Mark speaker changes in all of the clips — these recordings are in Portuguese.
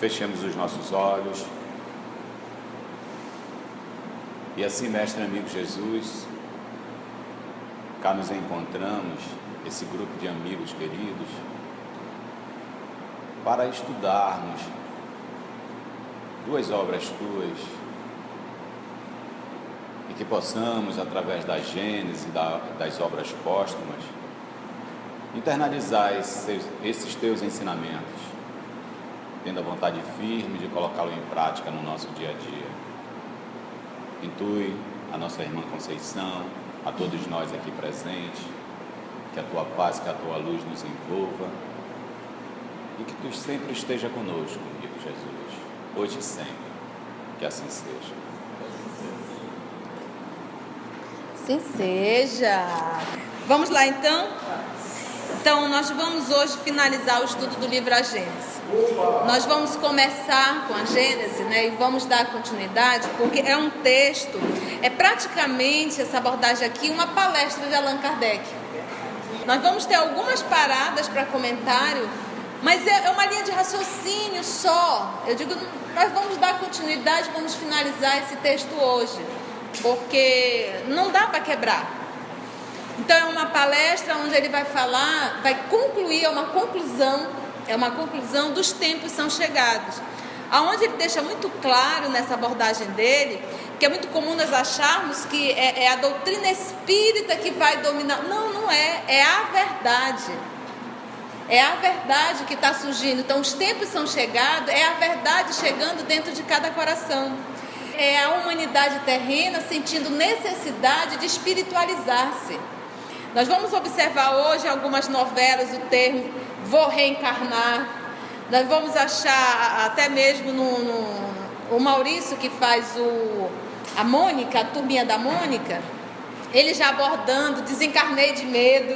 Speaker 1: Fechemos os nossos olhos. E assim, Mestre amigo Jesus, cá nos encontramos, esse grupo de amigos queridos, para estudarmos duas obras tuas e que possamos, através da Gênese e das obras póstumas, internalizar esses teus ensinamentos, tendo a vontade firme de colocá-lo em prática no nosso dia a dia. Intui a nossa irmã Conceição, a todos nós aqui presentes, que a tua paz, que a tua luz nos envolva e que tu sempre esteja conosco, amigo Jesus, hoje e sempre, que assim seja.
Speaker 2: Assim seja. Vamos lá então? Então, nós vamos hoje finalizar o estudo do livro A Gênese. Nós vamos começar com a Gênese, e vamos dar continuidade, porque é um texto, é praticamente essa abordagem aqui, uma palestra de Allan Kardec. Nós vamos ter algumas paradas para comentário, mas é uma linha de raciocínio só. Eu digo, nós vamos dar continuidade, vamos finalizar esse texto hoje, porque não dá para quebrar. Então é uma palestra onde ele vai falar, vai concluir, é uma conclusão dos tempos são chegados. Aonde ele deixa muito claro nessa abordagem dele, que é muito comum nós acharmos que é a doutrina espírita que vai dominar. Não, não é, é a verdade. É a verdade que está surgindo. Então os tempos são chegados, é a verdade chegando dentro de cada coração. É a humanidade terrena sentindo necessidade de espiritualizar-se. Nós vamos observar hoje algumas novelas o termo vou reencarnar. Nós vamos achar até mesmo o Maurício, que faz a Mônica, a turminha da Mônica, ele já abordando, desencarnei de medo,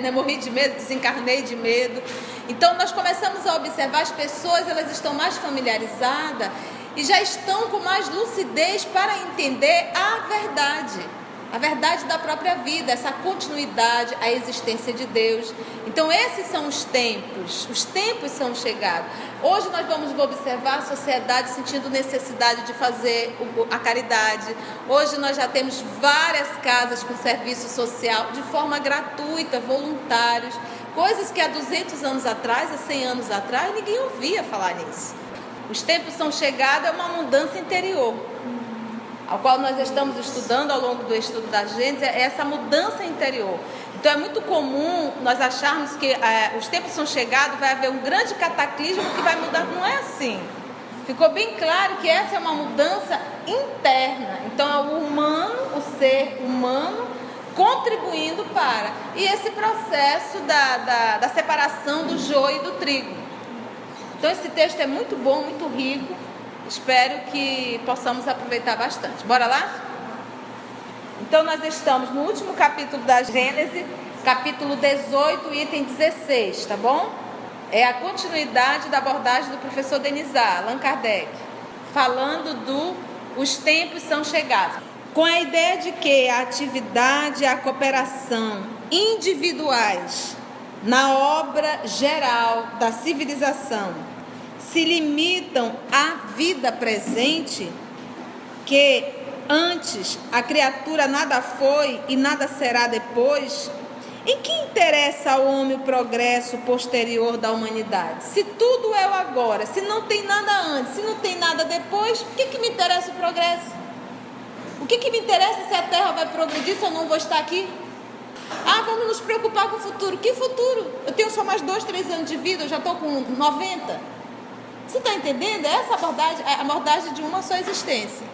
Speaker 2: não é morri de medo, desencarnei de medo. Então nós começamos a observar as pessoas, elas estão mais familiarizadas e já estão com mais lucidez para entender a verdade da própria vida, essa continuidade, a existência de Deus. Então esses são os tempos são chegados. Hoje nós vamos observar a sociedade sentindo necessidade de fazer a caridade. Hoje nós já temos várias casas com serviço social de forma gratuita, voluntários, coisas que há 200 anos atrás, há 100 anos atrás, ninguém ouvia falar nisso. Os tempos são chegados, é uma mudança interior, ao qual nós estamos estudando ao longo do estudo da Gênese, é essa mudança interior. Então é muito comum nós acharmos que os tempos são chegados, vai haver um grande cataclismo que vai mudar. Não é assim. Ficou bem claro que essa é uma mudança interna. Então é o humano, o ser humano, contribuindo para. E esse processo da separação do joio e do trigo. Então esse texto é muito bom, muito rico. Espero que possamos aproveitar bastante. Bora lá? Então nós estamos no último capítulo da Gênese, capítulo 18, item 16, tá bom? É a continuidade da abordagem do professor Denisard, Allan Kardec, falando os tempos são chegados. Com a ideia de que a atividade e a cooperação individuais na obra geral da civilização se limitam à vida presente, que antes a criatura nada foi e nada será depois, em que interessa ao homem o progresso posterior da humanidade? Se tudo é o agora, se não tem nada antes, se não tem nada depois, por que me interessa o progresso? O que me interessa se a Terra vai progredir, se eu não vou estar aqui? Vamos nos preocupar com o futuro. Que futuro? Eu tenho só mais 2, 3 anos de vida, eu já estou com 90. Você está entendendo? Essa abordagem é a abordagem de uma só existência.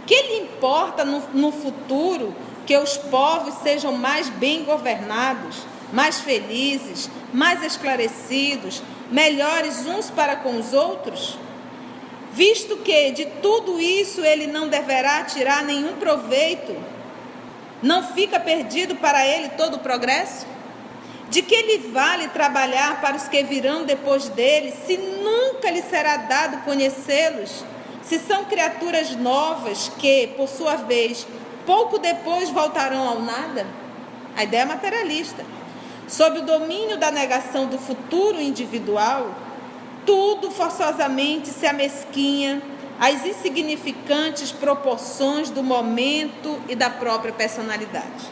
Speaker 2: Que lhe importa no futuro que os povos sejam mais bem governados, mais felizes, mais esclarecidos, melhores uns para com os outros? Visto que de tudo isso ele não deverá tirar nenhum proveito, não fica perdido para ele todo o progresso? De que lhe vale trabalhar para os que virão depois dele, se nunca lhe será dado conhecê-los? Se são criaturas novas que, por sua vez, pouco depois voltarão ao nada? A ideia é materialista. Sob o domínio da negação do futuro individual, tudo forçosamente se amesquinha às insignificantes proporções do momento e da própria personalidade.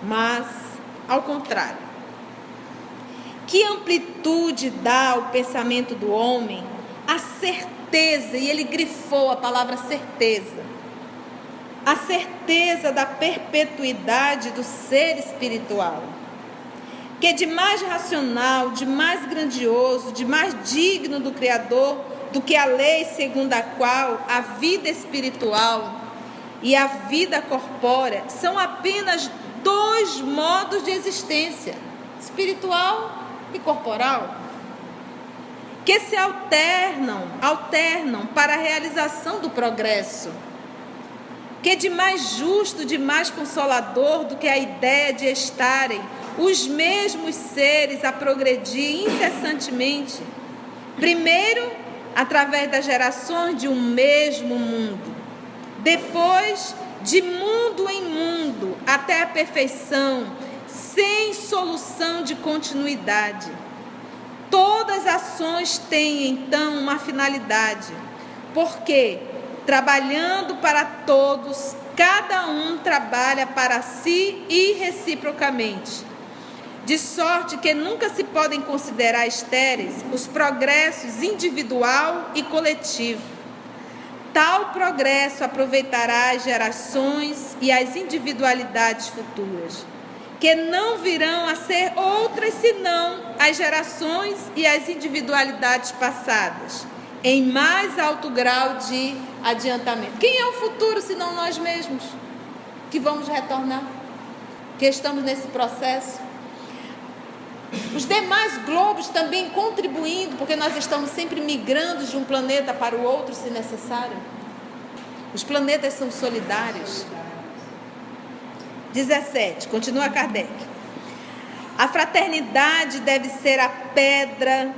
Speaker 2: Mas, ao contrário, que amplitude dá ao pensamento do homem a certeza, e ele grifou a palavra certeza, a certeza da perpetuidade do ser espiritual, que é de mais racional, de mais grandioso, de mais digno do Criador, do que a lei segundo a qual a vida espiritual e a vida corpórea são apenas dois modos de existência, espiritual e corporal, que se alternam para a realização do progresso, que é de mais justo, de mais consolador do que a ideia de estarem os mesmos seres a progredir incessantemente, primeiro através das gerações de um mesmo mundo, depois de mundo em mundo até a perfeição, sem solução de continuidade. Todas as ações têm então uma finalidade, porque trabalhando para todos, cada um trabalha para si e reciprocamente. De sorte que nunca se podem considerar estéreis os progressos individual e coletivo. Tal progresso aproveitará as gerações e as individualidades futuras, que não virão a ser outras senão as gerações e as individualidades passadas, em mais alto grau de adiantamento. Quem é o futuro senão nós mesmos, que vamos retornar, que estamos nesse processo? Os demais globos também contribuindo, porque nós estamos sempre migrando de um planeta para o outro, se necessário. Os planetas são solidários. 17, continua Kardec. A fraternidade deve ser a pedra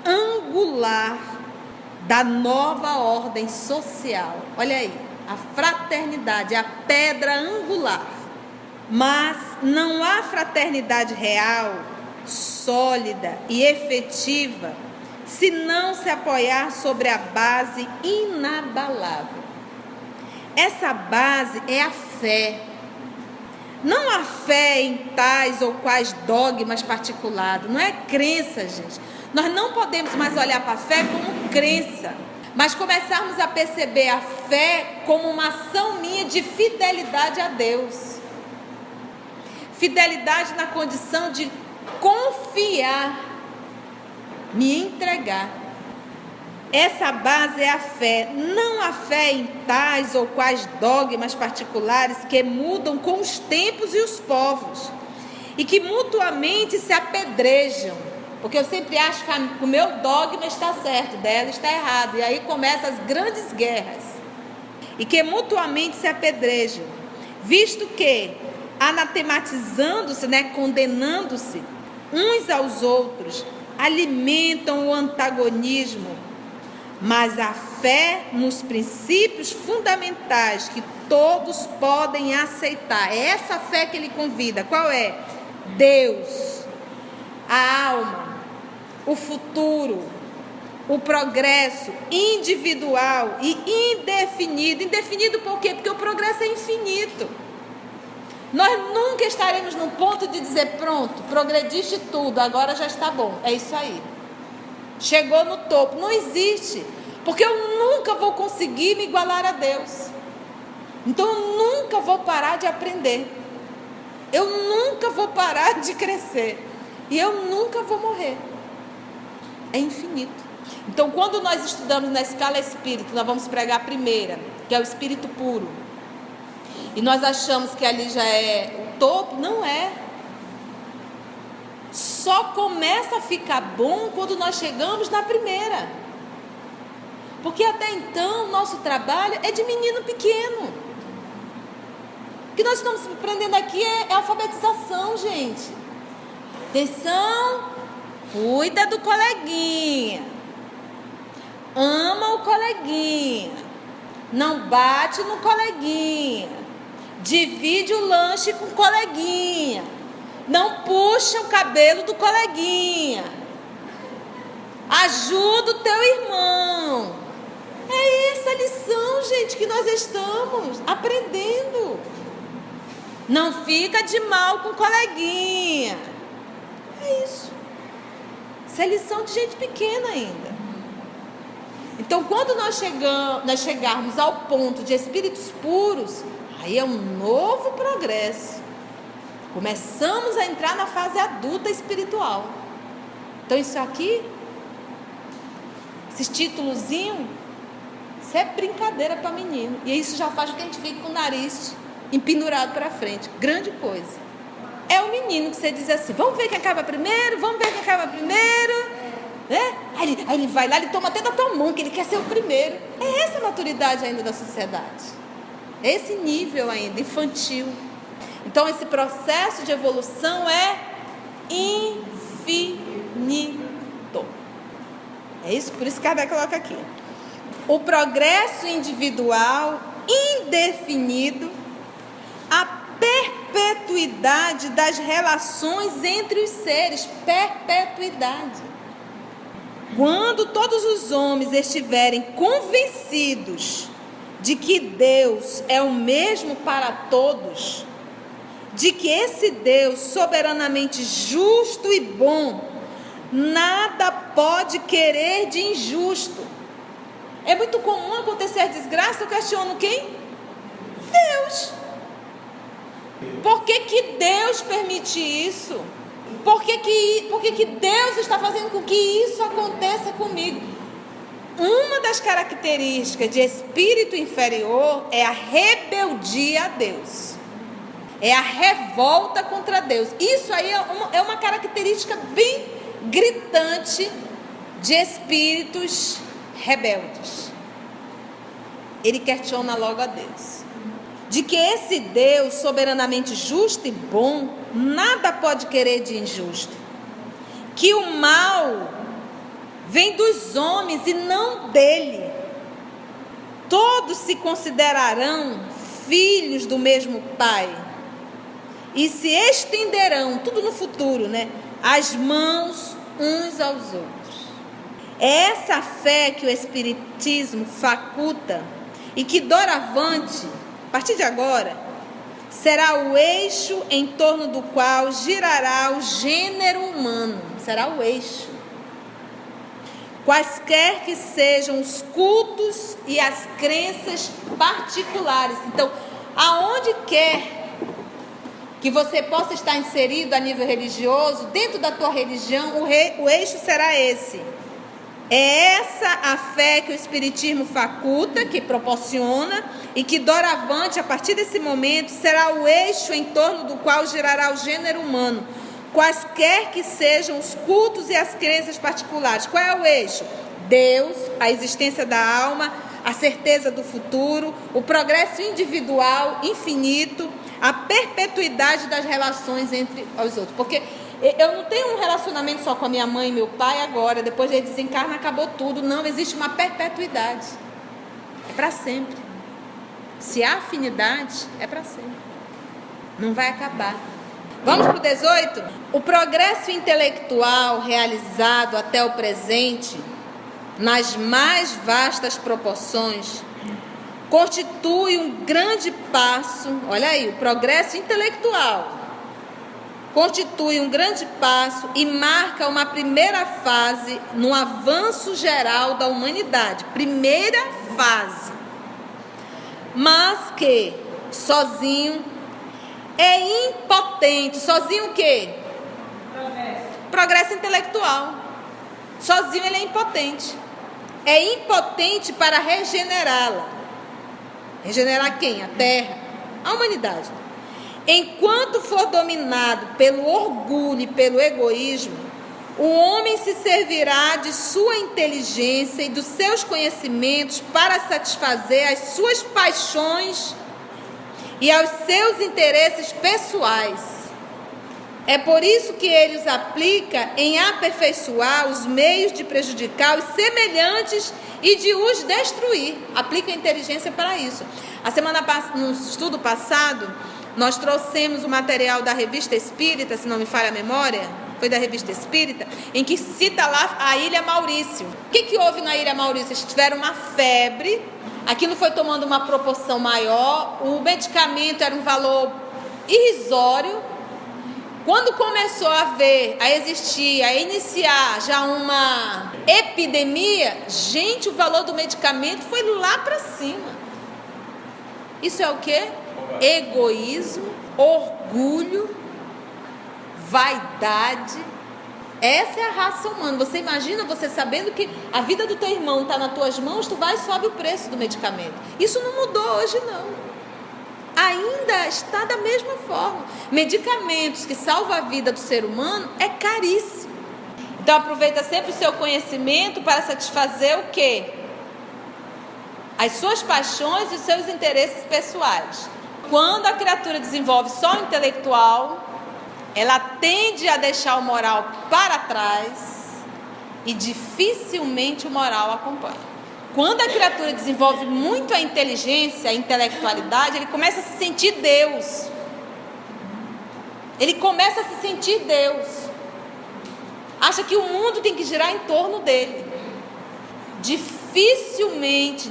Speaker 2: angular da nova ordem social. Olha aí, a fraternidade é a pedra angular. Mas não há fraternidade real, sólida e efetiva, se não se apoiar sobre a base inabalável. Essa base é a fé. Não a fé em tais ou quais dogmas particulares, não é crença, gente. Nós não podemos mais olhar para a fé como crença, mas começarmos a perceber a fé como uma ação minha de fidelidade a Deus. Fidelidade na condição de confiar, me entregar. Essa base é a fé, não a fé em tais ou quais dogmas particulares que mudam com os tempos e os povos e que mutuamente se apedrejam, porque eu sempre acho que o meu dogma está certo, dela está errado, e aí começam as grandes guerras, e que mutuamente se apedrejam, visto que anatematizando-se, condenando-se uns aos outros, alimentam o antagonismo. Mas a fé nos princípios fundamentais que todos podem aceitar, é essa fé que ele convida. Qual é? Deus, a alma, o futuro, o progresso individual e indefinido. Indefinido por quê? Porque o progresso é infinito. Nós nunca estaremos num ponto de dizer, pronto, progrediste tudo, agora já está bom. É isso aí. Chegou no topo. Não existe. Porque eu nunca vou conseguir me igualar a Deus. Então eu nunca vou parar de aprender. Eu nunca vou parar de crescer. E eu nunca vou morrer. É infinito. Então quando nós estudamos na escala espírita, nós vamos pregar a primeira, que é o espírito puro. E nós achamos que ali já é o topo. Não é. Só começa a ficar bom quando nós chegamos na primeira. Porque até então, nosso trabalho é de menino pequeno. O que nós estamos aprendendo aqui é alfabetização, gente. Atenção, cuida do coleguinha, ama o coleguinha, não bate no coleguinha, divide o lanche com o coleguinha, não puxa o cabelo do coleguinha, ajuda o teu irmão. É essa a lição, gente, que nós estamos aprendendo. Não fica de mal com o coleguinha. É isso. Isso é lição de gente pequena ainda. Então, quando nós chegarmos ao ponto de espíritos puros, aí é um novo progresso. Começamos a entrar na fase adulta espiritual. Então, isso aqui, esses títulozinhos, isso é brincadeira para menino. E isso já faz com que a gente fique com o nariz empendurado para frente. Grande coisa. É o menino que você diz assim, vamos ver quem acaba primeiro, né? Aí ele vai lá, ele toma até da tua mão, que ele quer ser o primeiro. É essa a maturidade ainda da sociedade. É esse nível ainda, infantil. Então, esse processo de evolução é infinito. É isso, por isso que Kardec coloca aqui. O progresso individual indefinido, a perpetuidade das relações entre os seres, perpetuidade. Quando todos os homens estiverem convencidos de que Deus é o mesmo para todos, de que esse Deus soberanamente justo e bom, nada pode querer de injusto. É muito comum acontecer a desgraça, eu questiono quem? Deus. Por que Deus permite isso? Por que Deus está fazendo com que isso aconteça comigo? Uma das características de espírito inferior é a rebeldia a Deus. É a revolta contra Deus. Isso aí é uma característica bem gritante de espíritos rebeldes. Ele questiona logo a Deus. De que esse Deus soberanamente justo e bom, nada pode querer de injusto. Que o mal vem dos homens e não dele. Todos se considerarão filhos do mesmo Pai. E se estenderão, tudo no futuro, né? As mãos uns aos outros. É essa fé que o Espiritismo faculta e que doravante, a partir de agora, será o eixo em torno do qual girará o gênero humano. Será o eixo. Quaisquer que sejam os cultos e as crenças particulares. Então, aonde quer que você possa estar inserido a nível religioso, dentro da tua religião, o eixo será esse. É essa a fé que o Espiritismo faculta, que proporciona, e que doravante, a partir desse momento, será o eixo em torno do qual girará o gênero humano, quaisquer que sejam os cultos e as crenças particulares. Qual é o eixo? Deus, a existência da alma, a certeza do futuro, o progresso individual infinito, a perpetuidade das relações entre os outros. Porque eu não tenho um relacionamento só com a minha mãe e meu pai agora, depois ele desencarna, acabou tudo. Não, existe uma perpetuidade. É para sempre. Se há afinidade, é para sempre. Não vai acabar. Vamos para o 18? O progresso intelectual realizado até o presente, nas mais vastas proporções, constitui um grande passo. Olha aí, o progresso intelectual constitui um grande passo e marca uma primeira fase no avanço geral da humanidade. Primeira fase. Mas que, sozinho, é impotente. Sozinho o quê? Progresso intelectual. Sozinho ele é impotente. É impotente para regenerá-la. Regenerar quem? A Terra, a humanidade. Enquanto for dominado pelo orgulho e pelo egoísmo, o homem se servirá de sua inteligência e dos seus conhecimentos para satisfazer as suas paixões e aos seus interesses pessoais. É por isso que ele os aplica em aperfeiçoar os meios de prejudicar os semelhantes e de os destruir. Aplica a inteligência para isso. No estudo passado, nós trouxemos o material da Revista Espírita, se não me falha a memória, foi da Revista Espírita, em que cita lá a Ilha Maurício. O que houve na Ilha Maurício? Eles tiveram uma febre, aquilo foi tomando uma proporção maior, o medicamento era um valor irrisório. Quando começou a existir, a iniciar já uma epidemia, gente, o valor do medicamento foi lá para cima. Isso é o quê? Egoísmo, orgulho, vaidade. Essa é a raça humana. Você imagina, você sabendo que a vida do teu irmão está nas tuas mãos, tu vai e sobe o preço do medicamento. Isso não mudou hoje, não. Ainda está da mesma forma. Medicamentos que salvam a vida do ser humano é caríssimo. Então aproveita sempre o seu conhecimento para satisfazer o quê? As suas paixões e os seus interesses pessoais. Quando a criatura desenvolve só o intelectual, ela tende a deixar o moral para trás e dificilmente o moral acompanha. Quando a criatura desenvolve muito a inteligência, a intelectualidade, ele começa a se sentir Deus. Ele começa a se sentir Deus. Acha que o mundo tem que girar em torno dele. Dificilmente,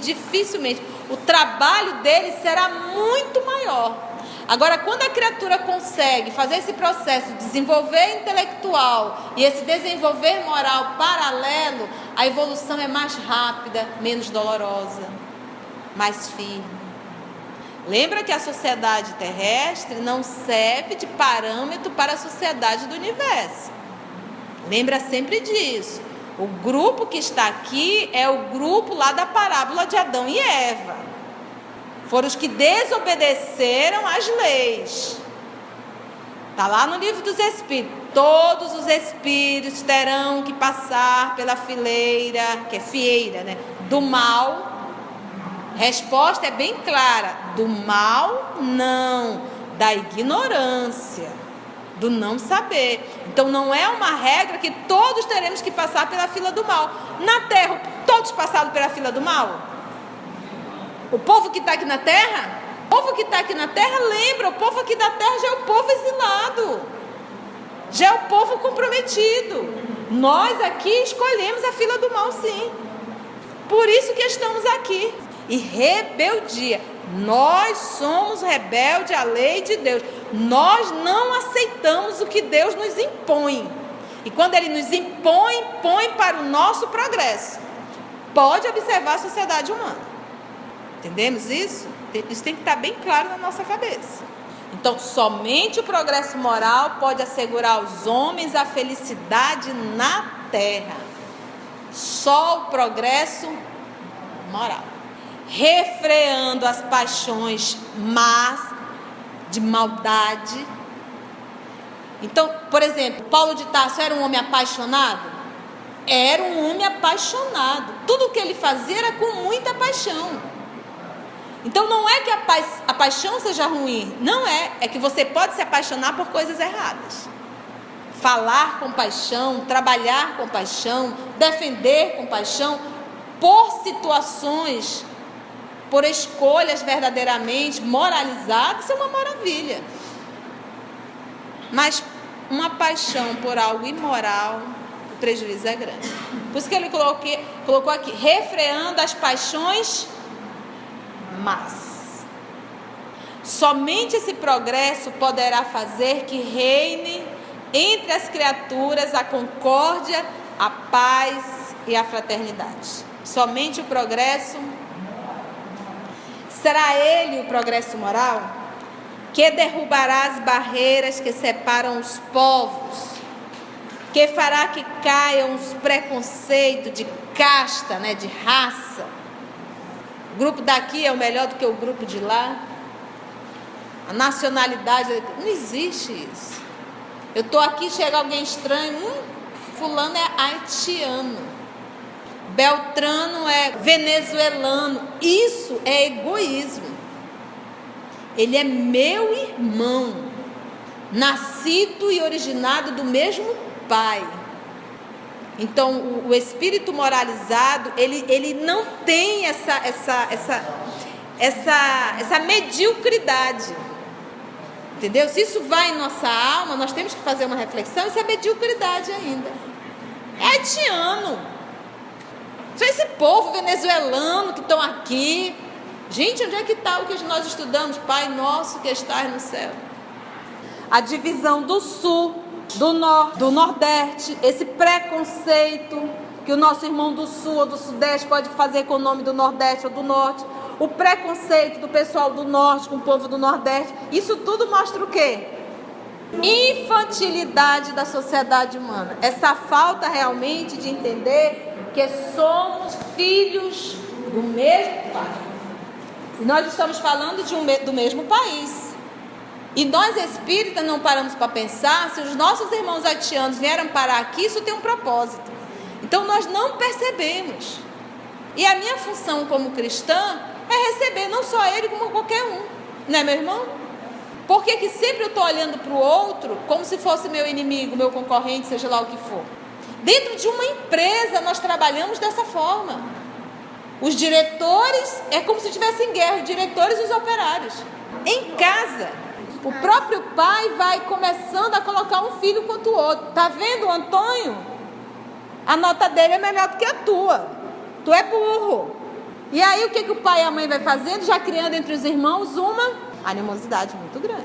Speaker 2: o trabalho dele será muito maior. Agora, quando a criatura consegue fazer esse processo de desenvolver intelectual e esse desenvolver moral paralelo, a evolução é mais rápida, menos dolorosa, mais firme. Lembra que a sociedade terrestre não serve de parâmetro para a sociedade do universo. Lembra sempre disso. O grupo que está aqui é o grupo lá da parábola de Adão e Eva. Foram os que desobedeceram às leis. Está lá no livro dos Espíritos. Todos os espíritos terão que passar pela fileira, que é fieira, né? Do mal. Resposta é bem clara. Do mal, não. Da ignorância. Do não saber. Então não é uma regra que todos teremos que passar pela fila do mal. Na Terra, todos passaram pela fila do mal? O povo que está aqui na Terra? O povo que está aqui na Terra, lembra, o povo aqui da Terra já é o povo exilado. Já é o povo comprometido. Nós aqui escolhemos a fila do mal, sim. Por isso que estamos aqui. E rebeldia. Nós somos rebeldes à lei de Deus. Nós não aceitamos o que Deus nos impõe. E quando Ele nos impõe, põe para o nosso progresso. Pode observar a sociedade humana. Entendemos isso? Isso tem que estar bem claro na nossa cabeça. Então, somente o progresso moral pode assegurar aos homens a felicidade na terra. Só o progresso moral. Refreando as paixões más, de maldade. Então, por exemplo, Paulo de Tarso era um homem apaixonado? Era um homem apaixonado. Tudo o que ele fazia era com muita paixão. Então não é que a paixão seja ruim, não é. É que você pode se apaixonar por coisas erradas. Falar com paixão, trabalhar com paixão, defender com paixão, por situações, por escolhas verdadeiramente moralizadas, isso é uma maravilha. Mas uma paixão por algo imoral, o prejuízo é grande. Por isso que ele colocou aqui, refreando as paixões más. Somente esse progresso poderá fazer que reine entre as criaturas a concórdia, a paz e a fraternidade. Somente o progresso. Será ele o progresso moral que derrubará as barreiras que separam os povos, que fará que caiam os preconceitos de casta, né, de raça. O grupo daqui é o melhor do que o grupo de lá. A nacionalidade, não existe isso. Eu estou aqui, chega alguém estranho, fulano é haitiano, Beltrano é venezuelano. Isso é egoísmo. Ele é meu irmão. nascido e originado do mesmo Pai. Então, o espírito moralizado, ele não tem essa mediocridade. Entendeu? Se isso vai em nossa alma, nós temos que fazer uma reflexão. Isso é mediocridade ainda. É haitiano. Só esse povo venezuelano que estão aqui. Gente, onde é que está o que nós estudamos? Pai nosso que estás no céu. A divisão do sul, do norte, do nordeste, esse preconceito que o nosso irmão do sul ou do sudeste pode fazer com o nome do nordeste ou do norte. O preconceito do pessoal do norte com o povo do nordeste. Isso tudo mostra o quê? Infantilidade da sociedade humana. Essa falta realmente de entender que somos filhos do mesmo Pai. E nós estamos falando do mesmo país. E nós espíritas não paramos para pensar, se os nossos irmãos haitianos vieram parar aqui, isso tem um propósito. Então nós não percebemos. E a minha função como cristã é receber não só ele, como qualquer um. Não é, meu irmão? Por que sempre eu estou olhando para o outro como se fosse meu inimigo, meu concorrente, seja lá o que for? Dentro de uma empresa nós trabalhamos dessa forma. Os diretores, é como se estivessem em guerra, os diretores e os operários. Em casa, o próprio pai vai começando a colocar um filho contra o outro. Tá vendo, Antônio? A nota dele é melhor do que a tua. Tu é burro. E aí o que o pai e a mãe vai fazendo? Já criando entre os irmãos uma animosidade muito grande.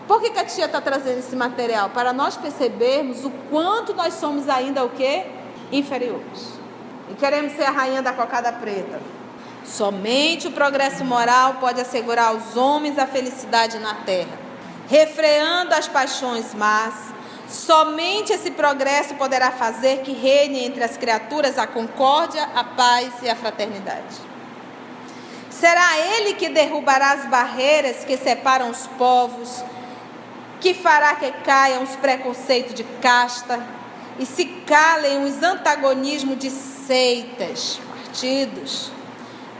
Speaker 2: Por que a tia está trazendo esse material? Para nós percebermos o quanto nós somos ainda o quê? Inferiores. E queremos ser a rainha da cocada preta. Somente o progresso moral pode assegurar aos homens a felicidade na terra, refreando as paixões más. Somente esse progresso poderá fazer que reine entre as criaturas a concórdia, a paz e a fraternidade. Será ele que derrubará as barreiras que separam os povos, que fará que caiam os preconceitos de casta e se calem os antagonismos de seitas, partidos,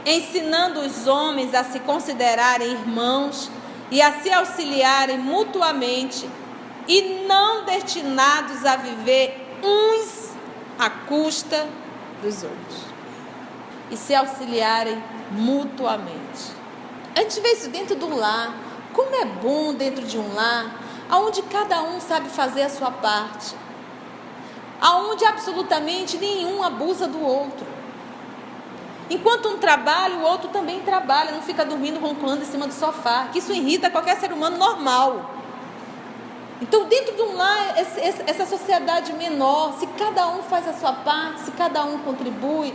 Speaker 2: ensinando os homens a se considerarem irmãos e a se auxiliarem mutuamente e não destinados a viver uns à custa dos outros e se auxiliarem mutuamente. A gente vê isso dentro do lar. Como é bom dentro de um lar onde cada um sabe fazer a sua parte, onde absolutamente nenhum abusa do outro. Enquanto um trabalha, o outro também trabalha, não fica dormindo, roncando em cima do sofá, que isso irrita qualquer ser humano normal. Então, dentro de um lar, essa sociedade menor, se cada um faz a sua parte, se cada um contribui,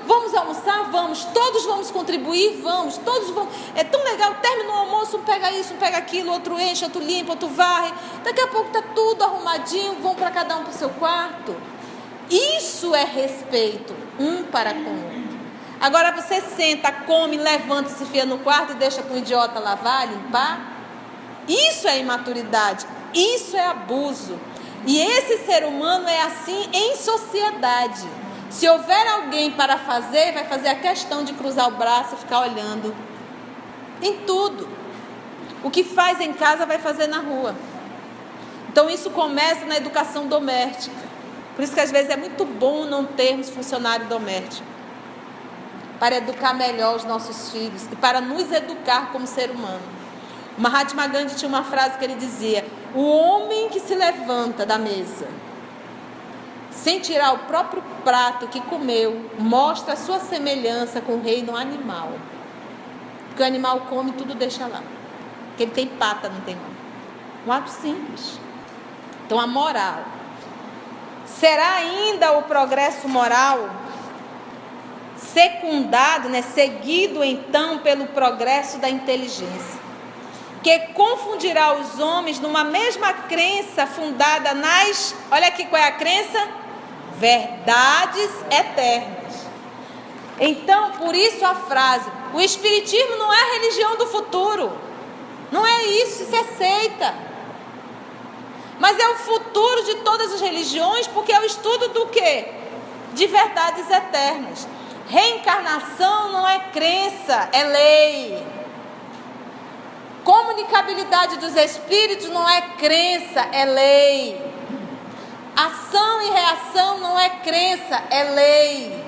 Speaker 2: vamos almoçar? Vamos, todos vamos contribuir? Vamos, todos vamos. É tão legal, termina o almoço, um pega isso, um pega aquilo, outro enche, outro limpa, outro varre. Daqui a pouco está tudo arrumadinho, vão para cada um para o seu quarto. Isso é respeito, um para com o outro. Agora você senta, come, levanta, se enfia no quarto e deixa para o idiota lavar, limpar. Isso é imaturidade, isso é abuso. E esse ser humano é assim em sociedade. Se houver alguém para fazer, vai fazer a questão de cruzar o braço e ficar olhando. Em tudo. O que faz em casa vai fazer na rua. Então isso começa na educação doméstica. Por isso que às vezes é muito bom não termos funcionário doméstico, para educar melhor os nossos filhos e para nos educar como ser humano. O Mahatma Gandhi tinha uma frase que ele dizia: o homem que se levanta da mesa sem tirar o próprio prato que comeu mostra a sua semelhança com o reino animal. Porque o animal come e tudo deixa lá, porque ele tem pata, não tem mão. Um ato simples. Então a moral será ainda o progresso moral secundado, seguido então pelo progresso da inteligência, que confundirá os homens numa mesma crença fundada nas, olha aqui qual é a crença? Verdades eternas. Então, por isso a frase, o espiritismo não é a religião do futuro, não é isso, isso é seita, mas é o futuro de todas as religiões, porque é o estudo do quê? De verdades eternas. Reencarnação não é crença, é lei. Comunicabilidade dos espíritos não é crença, é lei. Ação e reação não é crença, é lei.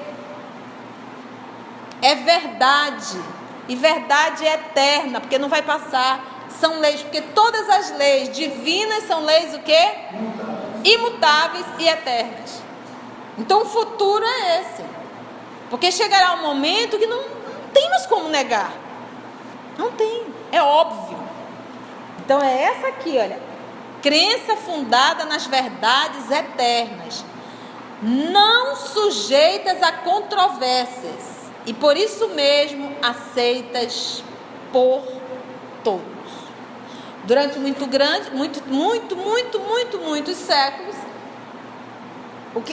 Speaker 2: É verdade. E verdade é eterna, porque não vai passar. São leis, porque todas as leis divinas são leis o quê? Imutáveis e eternas. Então o futuro é esse. Porque chegará um momento que não tem mais como negar. Não tem, é óbvio. Então é essa aqui, olha. Crença fundada nas verdades eternas, não sujeitas a controvérsias e por isso mesmo aceitas por todos. Durante muitos séculos,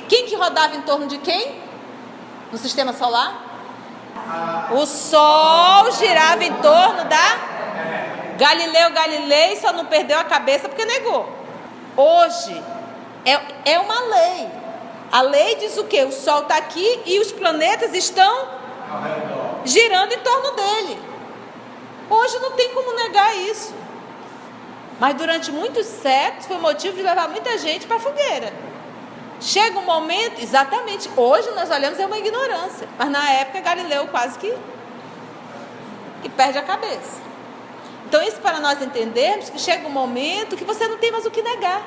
Speaker 2: quem que rodava em torno de quem? No sistema solar? O Sol girava em torno da Galileu Galilei só não perdeu a cabeça porque negou. Hoje é uma lei. A lei diz o quê? O Sol está aqui e os planetas estão girando em torno dele. Hoje não tem como negar isso. Mas durante muitos séculos foi motivo de levar muita gente para a fogueira. Chega um momento, exatamente, hoje nós olhamos é uma ignorância. Mas na época Galileu quase que perde a cabeça. Então isso para nós entendermos que chega um momento que você não tem mais o que negar.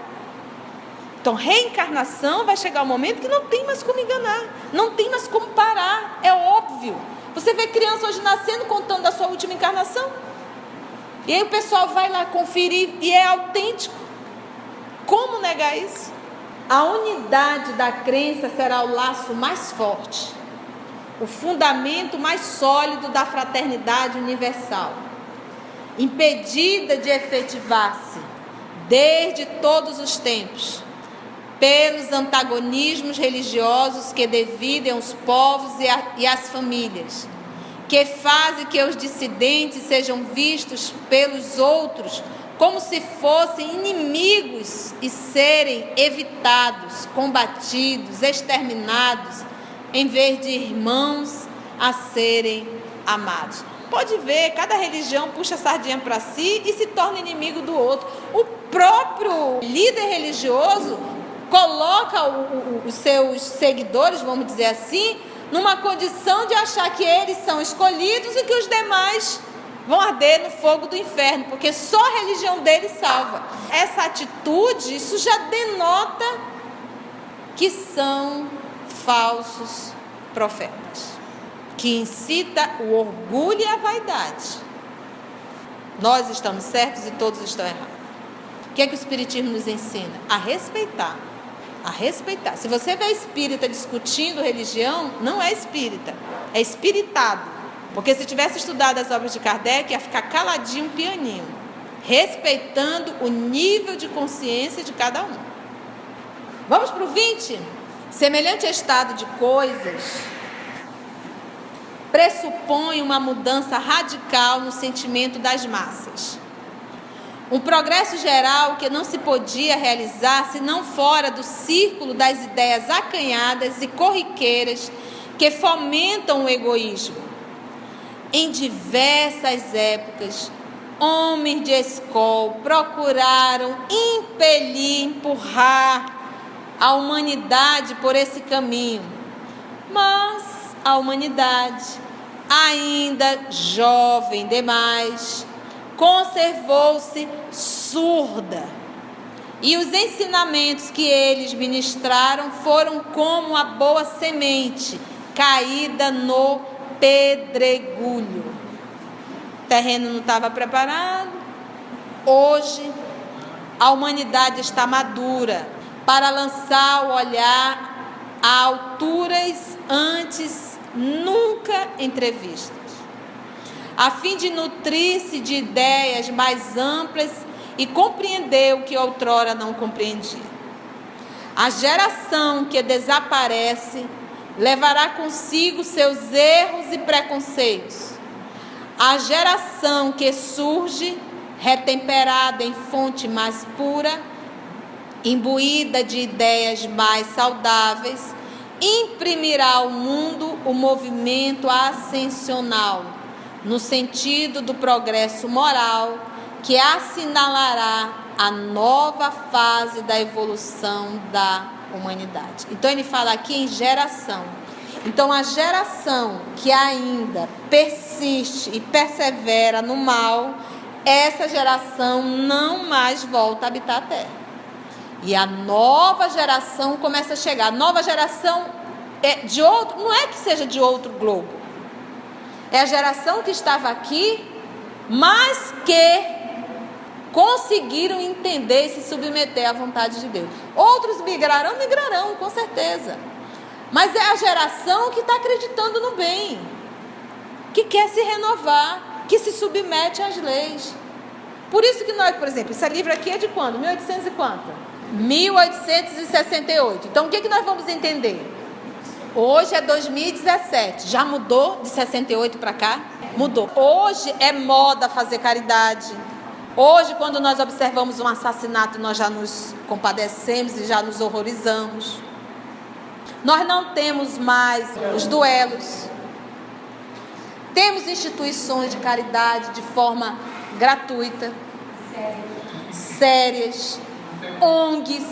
Speaker 2: Então reencarnação vai chegar um momento que não tem mais como enganar, não tem mais como parar, é óbvio. Você vê criança hoje nascendo contando da sua última encarnação. E aí o pessoal vai lá conferir e é autêntico. Como negar isso? A unidade da crença será o laço mais forte, o fundamento mais sólido da fraternidade universal, impedida de efetivar-se desde todos os tempos pelos antagonismos religiosos que dividem os povos e as famílias, que fazem que os dissidentes sejam vistos pelos outros como se fossem inimigos e serem evitados, combatidos, exterminados, em vez de irmãos a serem amados. Pode ver, cada religião puxa a sardinha para si e se torna inimigo do outro. O próprio líder religioso coloca os seus seguidores, vamos dizer assim, numa condição de achar que eles são escolhidos e que os demais vão arder no fogo do inferno, porque só a religião deles salva. Essa atitude, isso já denota que são falsos profetas, que incita o orgulho e a vaidade. Nós estamos certos e todos estão errados. O que é que o Espiritismo nos ensina? A respeitar. A respeitar. Se você vê espírita discutindo religião, não é espírita, é espiritado. Porque se tivesse estudado as obras de Kardec, ia ficar caladinho, pianinho, respeitando o nível de consciência de cada um. Vamos para o 20? Semelhante estado de coisas pressupõe uma mudança radical no sentimento das massas. Um progresso geral que não se podia realizar senão fora do círculo das ideias acanhadas e corriqueiras que fomentam o egoísmo. Em diversas épocas, homens de escola procuraram empurrar a humanidade por esse caminho, mas a humanidade, ainda jovem demais, conservou-se surda, e os ensinamentos que eles ministraram foram como a boa semente caída no pedregulho. O terreno não estava preparado. Hoje a humanidade está madura para lançar o olhar a alturas antes nunca entrevistas, a fim de nutrir-se de ideias mais amplas e compreender o que outrora não compreendia. A geração que desaparece levará consigo seus erros e preconceitos. A geração que surge, retemperada em fonte mais pura, imbuída de ideias mais saudáveis, imprimirá ao mundo o movimento ascensional, no sentido do progresso moral, que assinalará a nova fase da evolução da humanidade. Então ele fala aqui em geração. Então a geração que ainda persiste e persevera no mal, essa geração não mais volta a habitar a terra. E a nova geração começa a chegar. A nova geração é de outro, não é que seja de outro globo. É a geração que estava aqui, mas que conseguiram entender e se submeter à vontade de Deus. Outros migrarão, com certeza. Mas é a geração que está acreditando no bem, que quer se renovar, que se submete às leis. Por isso que nós, por exemplo, esse livro aqui é de quando? 1800 e quanto? 1868. Então o que nós vamos entender? Hoje é 2017. Já mudou de 68 para cá? Mudou. Hoje é moda fazer caridade. Hoje, quando nós observamos um assassinato, nós já nos compadecemos e já nos horrorizamos. Nós não temos mais os duelos. Temos instituições de caridade de forma gratuita, sérias, ONGs.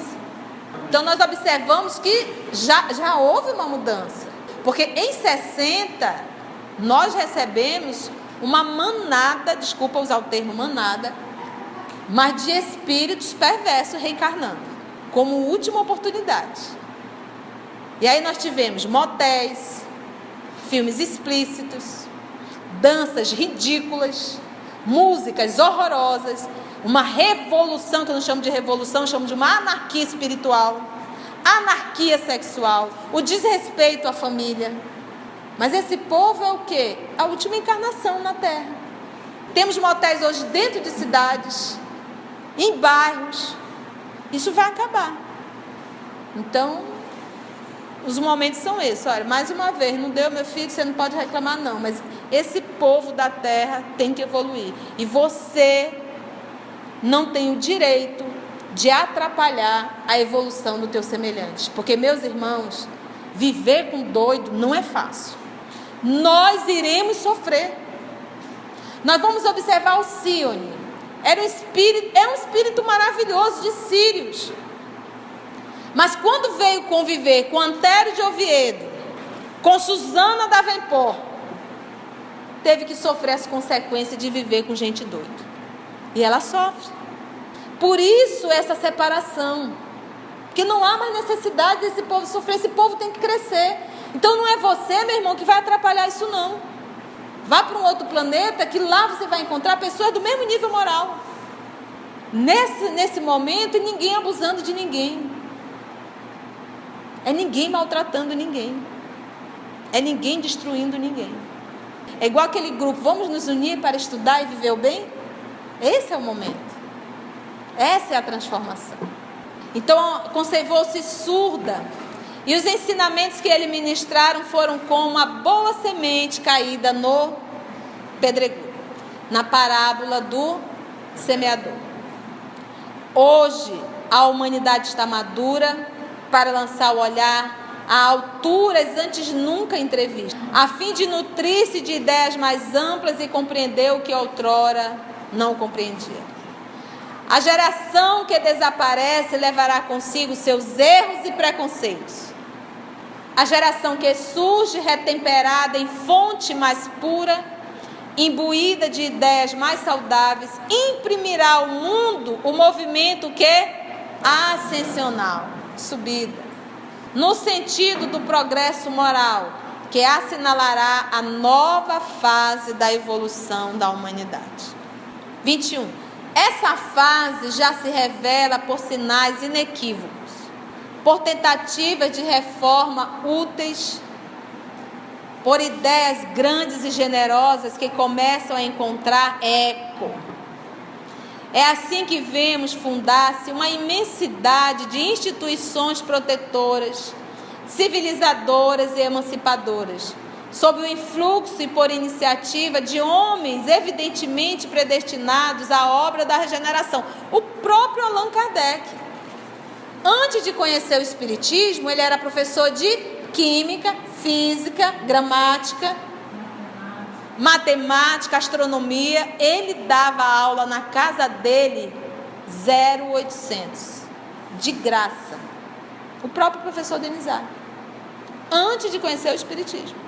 Speaker 2: Então nós observamos que já houve uma mudança. Porque em 60 nós recebemos uma manada, desculpa usar o termo manada, mas de espíritos perversos reencarnando, como última oportunidade. E aí nós tivemos motéis, filmes explícitos, danças ridículas, músicas horrorosas, uma revolução, que eu não chamo de revolução, eu chamo de uma anarquia espiritual, anarquia sexual, o desrespeito à família. Mas esse povo é o quê? A última encarnação na Terra. Temos motéis hoje dentro de cidades, em bairros. Isso vai acabar. Então, os momentos são esses. Olha, mais uma vez, não deu, meu filho, você não pode reclamar não, mas esse povo da terra tem que evoluir. E você não tem o direito de atrapalhar a evolução do teu semelhante. Porque, meus irmãos, viver com doido não é fácil. Nós iremos sofrer. Nós vamos observar o Sione. É um espírito maravilhoso de Sírios. Mas quando veio conviver com Antério de Oviedo, com Susana da Vempor, teve que sofrer as consequências de viver com gente doida. E ela sofre. Por isso essa separação. Porque não há mais necessidade desse povo sofrer. Esse povo tem que crescer. Então não é você, meu irmão, que vai atrapalhar isso não. Vá para um outro planeta, que lá você vai encontrar pessoas do mesmo nível moral. Nesse momento, ninguém abusando de ninguém. É ninguém maltratando ninguém. É ninguém destruindo ninguém. É igual aquele grupo, vamos nos unir para estudar e viver o bem? Esse é o momento. Essa é a transformação. Então, conservou-se surda. E os ensinamentos que ele ministraram foram como uma boa semente caída no pedregulho, na parábola do semeador. Hoje, a humanidade está madura para lançar o olhar a alturas antes nunca entrevistas, a fim de nutrir-se de ideias mais amplas e compreender o que outrora não compreendia. A geração que desaparece levará consigo seus erros e preconceitos. A geração que surge retemperada em fonte mais pura, imbuída de ideias mais saudáveis, imprimirá ao mundo o movimento que ascensional, subida, no sentido do progresso moral, que assinalará a nova fase da evolução da humanidade. 21. Essa fase já se revela por sinais inequívocos, por tentativas de reforma úteis, por ideias grandes e generosas que começam a encontrar eco. É assim que vemos fundar-se uma imensidade de instituições protetoras, civilizadoras e emancipadoras, sob o influxo e por iniciativa de homens evidentemente predestinados à obra da regeneração. O próprio Allan Kardec, antes de conhecer o Espiritismo, ele era professor de Química, Física, Gramática. matemática, astronomia, ele dava aula na casa dele 0,800, de graça. O próprio professor Denizar, antes de conhecer o espiritismo.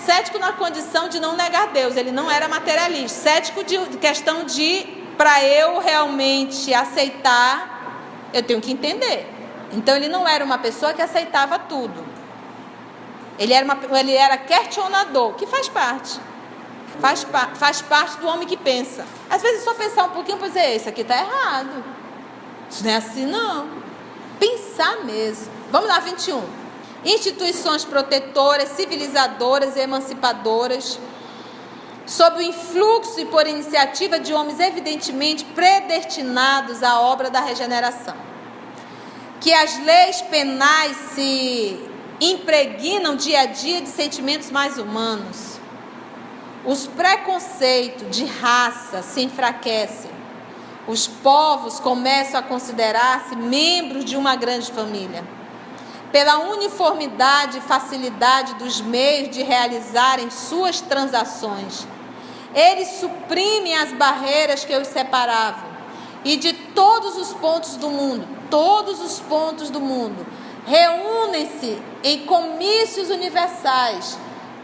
Speaker 2: Cético na condição de não negar Deus, ele não era materialista. Cético de questão de, para eu realmente aceitar, eu tenho que entender. Então ele não era uma pessoa que aceitava tudo. Ele era questionador, que faz parte. Faz parte do homem que pensa. Às vezes só pensar um pouquinho para dizer, isso aqui está errado. Isso não é assim não. Pensar mesmo. Vamos lá, 21. Instituições protetoras, civilizadoras e emancipadoras, sob o influxo e por iniciativa de homens evidentemente predestinados à obra da regeneração. Que as leis penais se impregnam dia a dia de sentimentos mais humanos. Os preconceitos de raça se enfraquecem. Os povos começam a considerar-se membros de uma grande família. Pela uniformidade e facilidade dos meios de realizarem suas transações, eles suprimem as barreiras que os separavam e de todos os pontos do mundo, reúnem-se em comícios universais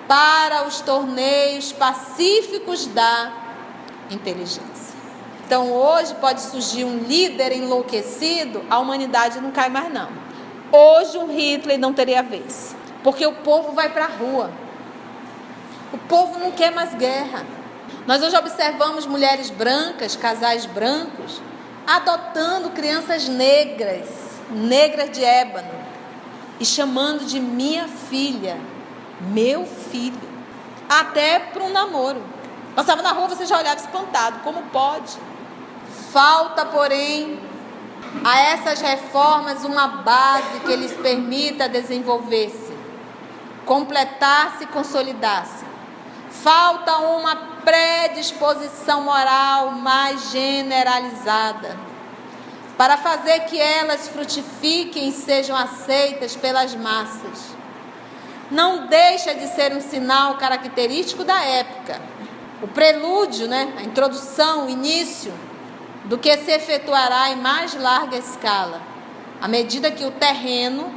Speaker 2: para os torneios pacíficos da inteligência. Então hoje pode surgir um líder enlouquecido, a humanidade não cai mais não. Hoje um Hitler não teria vez, porque o povo vai para a rua. O povo não quer mais guerra. Nós hoje observamos mulheres brancas, casais brancos, adotando crianças negras de ébano, e chamando de minha filha, meu filho, até para um namoro. Passava na rua, você já olhava espantado, como pode? Falta, porém, a essas reformas uma base que lhes permita desenvolver-se, completar-se e consolidar-se. Falta uma predisposição moral mais generalizada, para fazer que elas frutifiquem e sejam aceitas pelas massas. Não deixa de ser um sinal característico da época, o prelúdio, a introdução, o início, do que se efetuará em mais larga escala, à medida que o terreno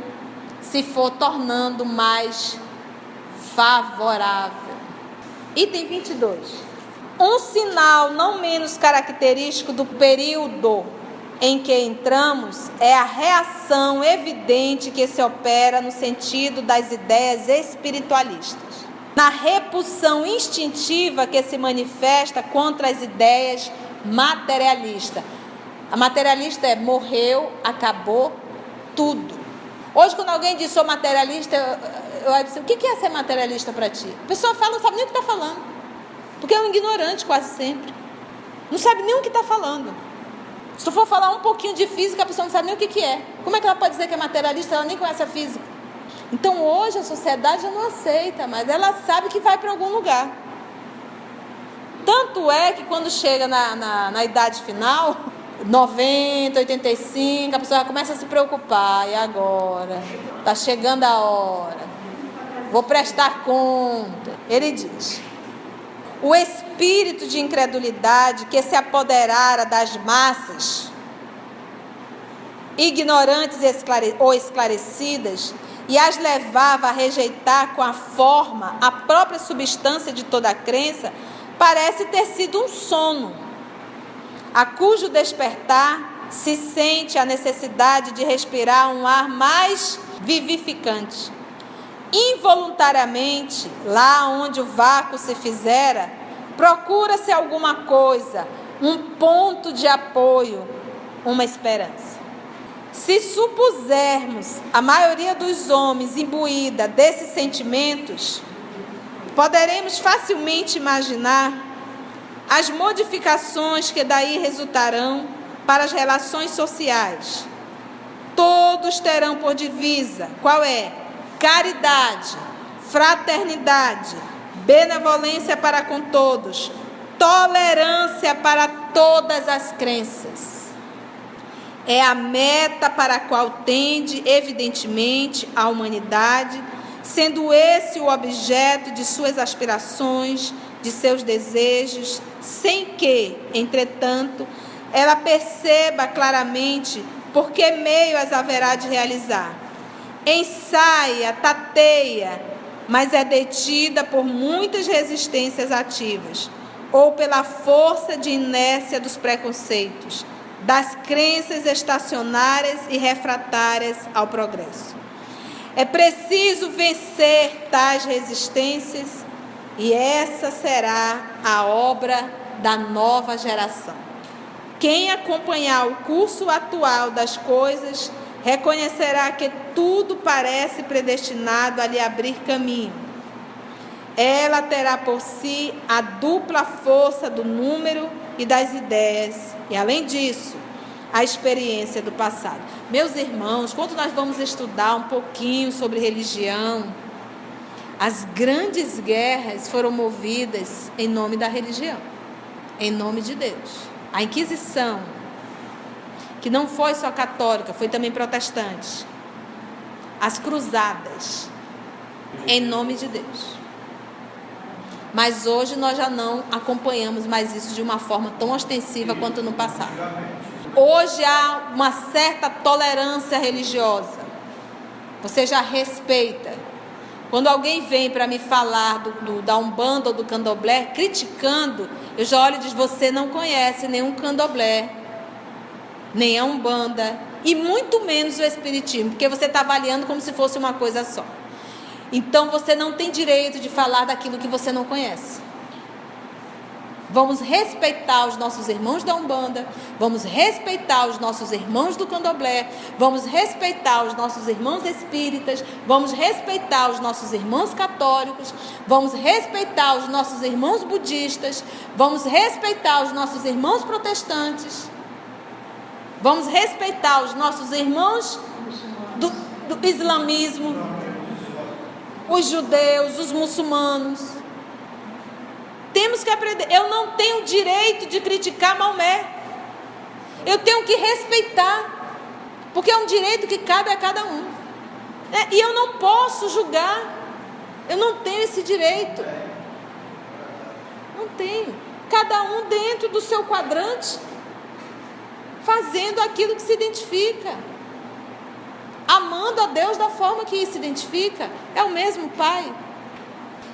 Speaker 2: se for tornando mais favorável. Item 22. Um sinal não menos característico do período em que entramos é a reação evidente que se opera no sentido das ideias espiritualistas, na repulsão instintiva que se manifesta contra as ideias materialistas. A materialista é morreu, acabou, tudo. Hoje, quando alguém diz sou materialista, eu digo, o que é ser materialista para ti? A pessoa fala, não sabe nem o que está falando, porque é um ignorante quase sempre, não sabe nem o que está falando. Se tu for falar um pouquinho de física, a pessoa não sabe nem o que é. Como é que ela pode dizer que é materialista? Ela nem conhece a física. Então hoje a sociedade já não aceita, mas ela sabe que vai para algum lugar. Tanto é que quando chega na idade final, 90, 85, a pessoa já começa a se preocupar. E agora? Está chegando a hora. Vou prestar conta. Ele diz: o espírito de incredulidade que se apoderara das massas, ignorantes ou esclarecidas, e as levava a rejeitar com a forma a própria substância de toda a crença, parece ter sido um sono, a cujo despertar se sente a necessidade de respirar um ar mais vivificante. Involuntariamente, lá onde o vácuo se fizera, procura-se alguma coisa, um ponto de apoio, uma esperança. Se supusermos a maioria dos homens imbuída desses sentimentos, poderemos facilmente imaginar as modificações que daí resultarão para as relações sociais. Todos terão por divisa, qual é? Caridade, fraternidade, benevolência para com todos, tolerância para todas as crenças. É a meta para a qual tende, evidentemente, a humanidade, sendo esse o objeto de suas aspirações, de seus desejos, sem que, entretanto, ela perceba claramente por que meio as haverá de realizar. Ensaia, tateia, mas é detida por muitas resistências ativas, ou pela força de inércia dos preconceitos, das crenças estacionárias e refratárias ao progresso. É preciso vencer tais resistências, e essa será a obra da nova geração. Quem acompanhar o curso atual das coisas reconhecerá que tudo parece predestinado a lhe abrir caminho. Ela terá por si a dupla força do número e das ideias, e além disso, a experiência do passado. Meus irmãos, quando nós vamos estudar um pouquinho sobre religião, as grandes guerras foram movidas em nome da religião, em nome de Deus. A Inquisição, que não foi só católica, foi também protestante. As cruzadas, em nome de Deus. Mas hoje nós já não acompanhamos mais isso de uma forma tão ostensiva quanto no passado. Hoje há uma certa tolerância religiosa. Você já respeita. Quando alguém vem para me falar da Umbanda ou do Candomblé, criticando, eu já olho e digo, você não conhece nenhum Candomblé, nem a Umbanda, e muito menos o Espiritismo, porque você está avaliando como se fosse uma coisa só. Então você não tem direito de falar daquilo que você não conhece. Vamos respeitar os nossos irmãos da Umbanda, vamos respeitar os nossos irmãos do Candomblé, vamos respeitar os nossos irmãos espíritas, vamos respeitar os nossos irmãos católicos, vamos respeitar os nossos irmãos budistas, vamos respeitar os nossos irmãos protestantes, vamos respeitar os nossos irmãos do islamismo, os judeus, os muçulmanos. Temos que aprender. Eu não tenho direito de criticar Maomé. Eu tenho que respeitar, porque é um direito que cabe a cada um. E eu não posso julgar. Eu não tenho esse direito. Não tenho. Cada um dentro do seu quadrante, fazendo aquilo que se identifica, amando a Deus da forma que se identifica. É o mesmo Pai.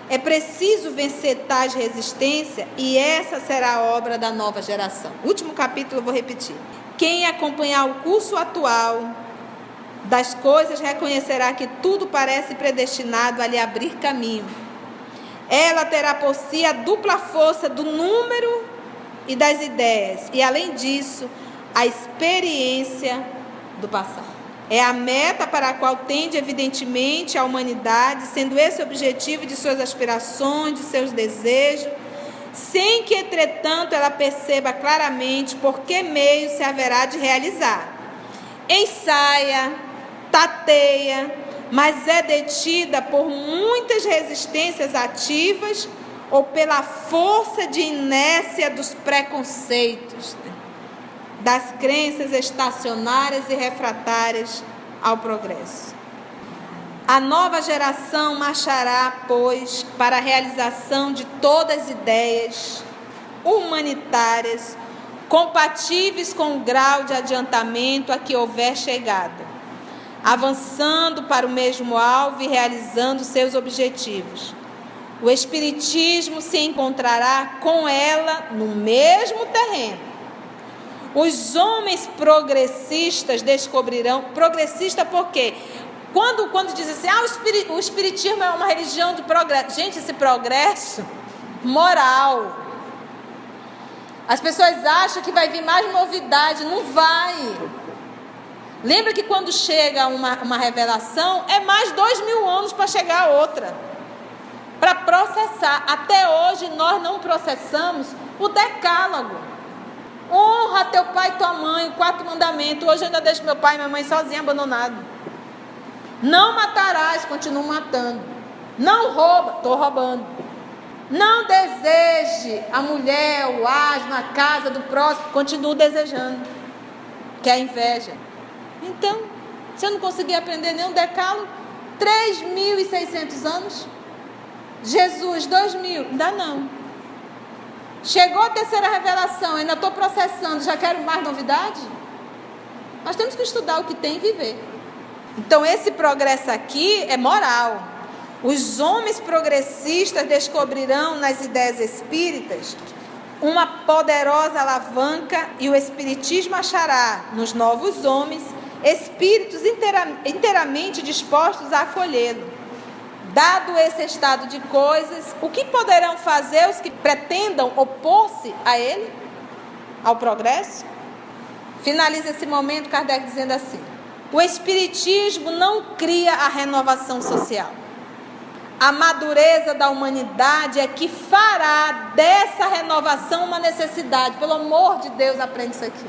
Speaker 2: É preciso vencer tais resistências, e essa será a obra da nova geração. Último capítulo, eu vou repetir. Quem acompanhar o curso atual das coisas reconhecerá que tudo parece predestinado a lhe abrir caminho. Ela terá por si a dupla força do número e das ideias, e além disso, a experiência do passado. É a meta para a qual tende, evidentemente, a humanidade, sendo esse o objetivo de suas aspirações, de seus desejos, sem que, entretanto, ela perceba claramente por que meio se haverá de realizar. Ensaia, tateia, mas é detida por muitas resistências ativas ou pela força de inércia dos preconceitos, das crenças estacionárias e refratárias ao progresso. A nova geração marchará, pois, para a realização de todas as ideias humanitárias compatíveis com o grau de adiantamento a que houver chegado, avançando para o mesmo alvo e realizando seus objetivos. O Espiritismo se encontrará com ela no mesmo terreno. Os homens progressistas descobrirão... Progressista por quê? Quando diz assim, o Espiritismo é uma religião de progresso. Gente, esse progresso moral. As pessoas acham que vai vir mais novidade. Não vai. Lembra que quando chega uma revelação, é mais 2000 anos para chegar a outra. Para processar. Até hoje nós não processamos o decálogo. Honra teu pai e tua mãe, 4 mandamentos. Hoje eu ainda deixo meu pai e minha mãe sozinhos, abandonados. Não matarás, continuo matando. Não rouba, estou roubando. Não deseje a mulher, o asno, a casa do próximo, continuo desejando. Que é a inveja. Então, se eu não conseguir aprender nenhum decálogo, 3.600 anos. Jesus, 2.000, ainda não. Chegou a terceira revelação, ainda estou processando, já quero mais novidade? Nós temos que estudar o que tem e viver. Então esse progresso aqui é moral. Os homens progressistas descobrirão nas ideias espíritas uma poderosa alavanca e o espiritismo achará nos novos homens espíritos inteiramente dispostos a acolhê-lo. Dado esse estado de coisas, o que poderão fazer os que pretendam opor-se a ele, ao progresso? Finaliza esse momento Kardec dizendo assim: o espiritismo não cria a renovação social. A madureza da humanidade é que fará dessa renovação uma necessidade. Pelo amor de Deus, aprende isso aqui.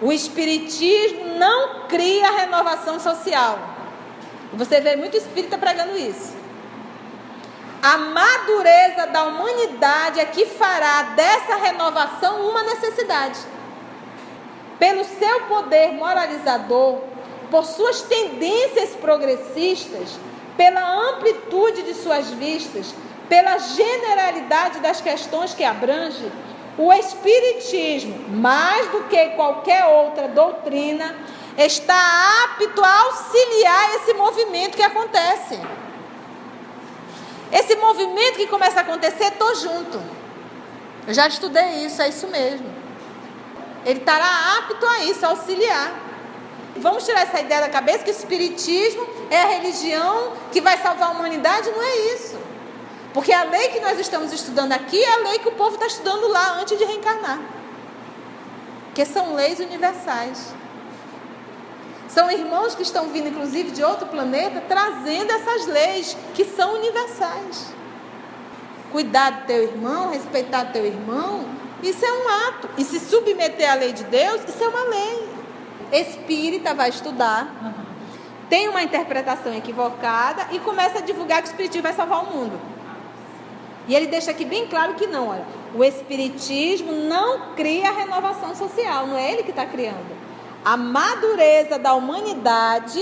Speaker 2: O espiritismo não cria a renovação social. Você vê muito espírita pregando isso. A madureza da humanidade é que fará dessa renovação uma necessidade. Pelo seu poder moralizador, por suas tendências progressistas, pela amplitude de suas vistas, pela generalidade das questões que abrange, o espiritismo, mais do que qualquer outra doutrina, está apto a auxiliar esse movimento que acontece. Esse movimento que começa a acontecer, estou junto. Eu já estudei isso, é isso mesmo. Ele estará apto a isso, a auxiliar. Vamos tirar essa ideia da cabeça que o espiritismo é a religião que vai salvar a humanidade. Não é isso. Porque a lei que nós estamos estudando aqui é a lei que o povo está estudando lá antes de reencarnar. Que são leis universais. São irmãos que estão vindo, inclusive, de outro planeta, trazendo essas leis que são universais. Cuidar do teu irmão, respeitar teu irmão, isso é um ato. E se submeter à lei de Deus, isso é uma lei. Espírita vai estudar, tem uma interpretação equivocada e começa a divulgar que o espiritismo vai salvar o mundo. E ele deixa aqui bem claro que não, olha, o espiritismo não cria a renovação social, não é ele que está criando. A madureza da humanidade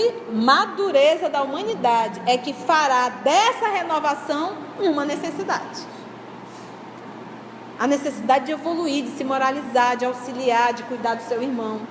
Speaker 2: é que fará dessa renovação uma necessidade. A necessidade de evoluir, de se moralizar, de auxiliar, de cuidar do seu irmão.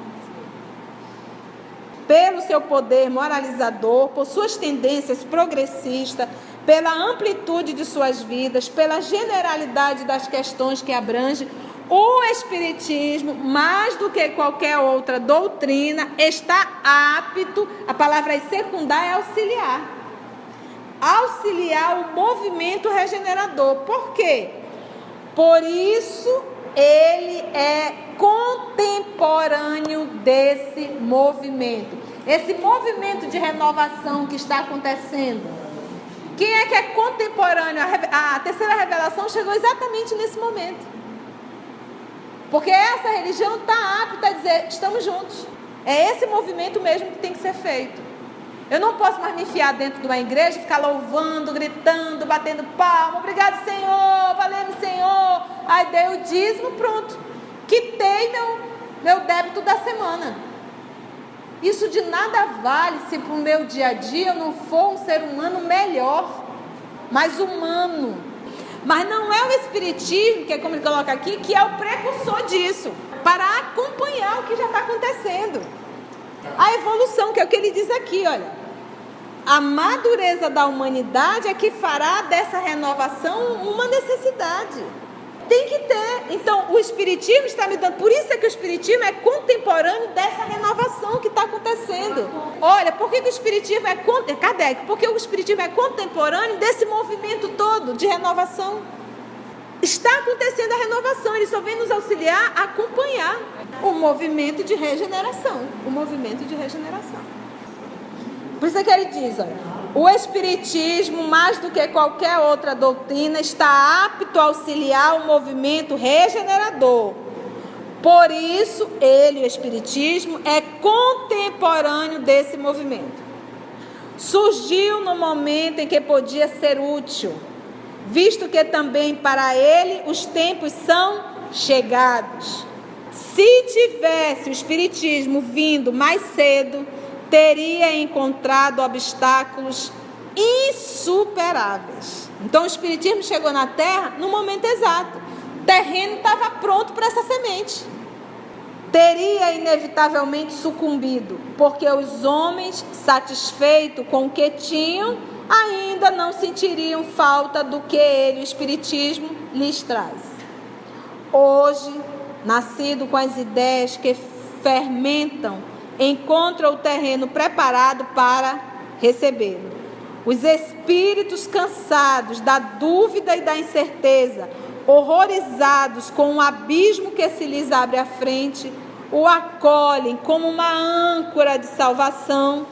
Speaker 2: Pelo seu poder moralizador, por suas tendências progressistas, pela amplitude de suas vidas, pela generalidade das questões que abrange, o espiritismo, mais do que qualquer outra doutrina, está apto, a palavra aí secundar é auxiliar. Auxiliar o movimento regenerador. Por quê? Por isso, ele é contemporâneo desse movimento. Esse movimento de renovação que está acontecendo. Quem é que é contemporâneo? A terceira revelação chegou exatamente nesse momento. Porque essa religião está apta a dizer, estamos juntos. É esse movimento mesmo que tem que ser feito. Eu não posso mais me enfiar dentro de uma igreja, ficar louvando, gritando, batendo palma. Obrigado, Senhor, valeu, Senhor. Aí dei o dízimo, pronto. Quitei meu débito da semana. Isso de nada vale se para o meu dia a dia eu não for um ser humano melhor, mais humano. Mas não é o espiritismo, que é como ele coloca aqui, que é o precursor disso, para acompanhar o que já está acontecendo. A evolução, que é o que ele diz aqui, olha. A madureza da humanidade é que fará dessa renovação uma necessidade. Tem que ter. Então, o espiritismo está me dando... Por isso é que o espiritismo é contemporâneo dessa renovação que está acontecendo. Olha, por que o espiritismo é... Kardec, porque o espiritismo é contemporâneo desse movimento todo de renovação. Está acontecendo a renovação, ele só vem nos auxiliar a acompanhar o movimento de regeneração. O movimento de regeneração. Por isso é que ele diz, olha... O espiritismo, mais do que qualquer outra doutrina, está apto a auxiliar o movimento regenerador. Por isso, ele, o espiritismo, é contemporâneo desse movimento. Surgiu no momento em que podia ser útil, visto que também para ele os tempos são chegados. Se tivesse o espiritismo vindo mais cedo, teria encontrado obstáculos insuperáveis. Então o espiritismo chegou na Terra no momento exato. terreno estava pronto para essa semente. Teria inevitavelmente sucumbido, porque os homens, satisfeitos com o que tinham, ainda não sentiriam falta do que ele, o Espiritismo, lhes traz. Hoje, nascido com as ideias que fermentam, encontra o terreno preparado para recebê-lo. Os espíritos cansados da dúvida e da incerteza, horrorizados com o abismo que se lhes abre à frente, o acolhem como uma âncora de salvação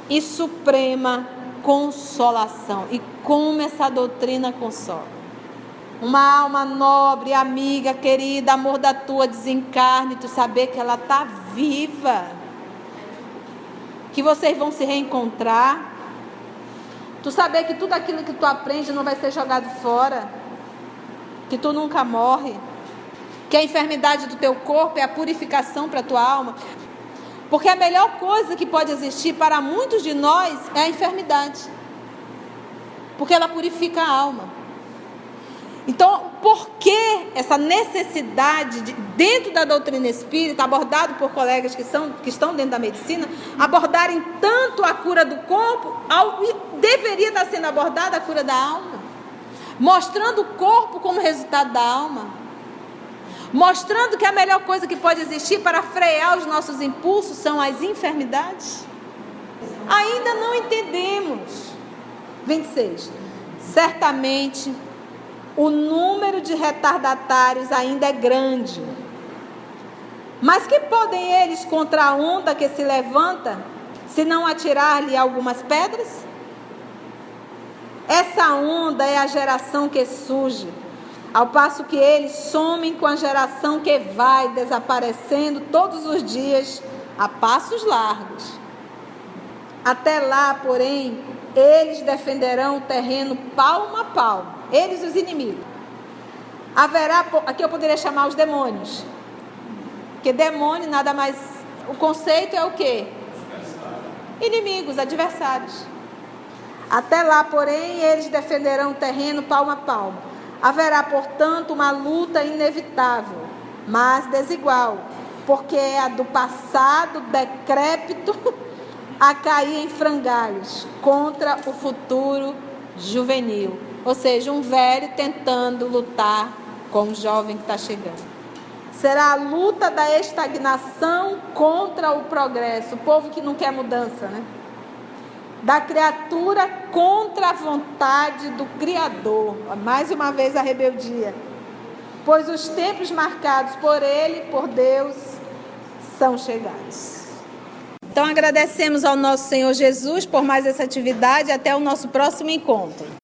Speaker 2: e suprema consolação. E como essa doutrina consola. Uma alma nobre, amiga, querida, amor da tua desencarne, tu saber que ela está viva, que vocês vão se reencontrar, tu saber que tudo aquilo que tu aprende não vai ser jogado fora, que tu nunca morre, que a enfermidade do teu corpo é a purificação para a tua alma, porque a melhor coisa que pode existir para muitos de nós é a enfermidade, porque ela purifica a alma. Então, por que essa necessidade de, dentro da doutrina espírita, abordado por colegas que estão dentro da medicina, abordarem tanto a cura do corpo, deveria estar sendo abordada a cura da alma, mostrando o corpo como resultado da alma, mostrando que a melhor coisa que pode existir para frear os nossos impulsos são as enfermidades? Ainda não entendemos. 26. Certamente o número de retardatários ainda é grande. Mas que podem eles contra a onda que se levanta, se não atirar-lhe algumas pedras? Essa onda é a geração que surge, ao passo que eles somem com a geração que vai desaparecendo todos os dias a passos largos. Até lá, porém, eles defenderão o terreno palmo a palmo. Eles, os inimigos. Haverá, aqui eu poderia chamar os demônios. Porque demônio nada mais... O conceito é o quê? Inimigos, adversários. Até lá, porém, eles defenderão o terreno palmo a palmo. Haverá, portanto, uma luta inevitável, mas desigual, porque é a do passado decrépito a cair em frangalhos contra o futuro juvenil. Ou seja, um velho tentando lutar com um jovem que está chegando. Será a luta da estagnação contra o progresso. O povo que não quer mudança, né? Da criatura contra a vontade do Criador. Mais uma vez a rebeldia. Pois os tempos marcados por Ele, por Deus, são chegados. Então agradecemos ao nosso Senhor Jesus por mais essa atividade. Até o nosso próximo encontro.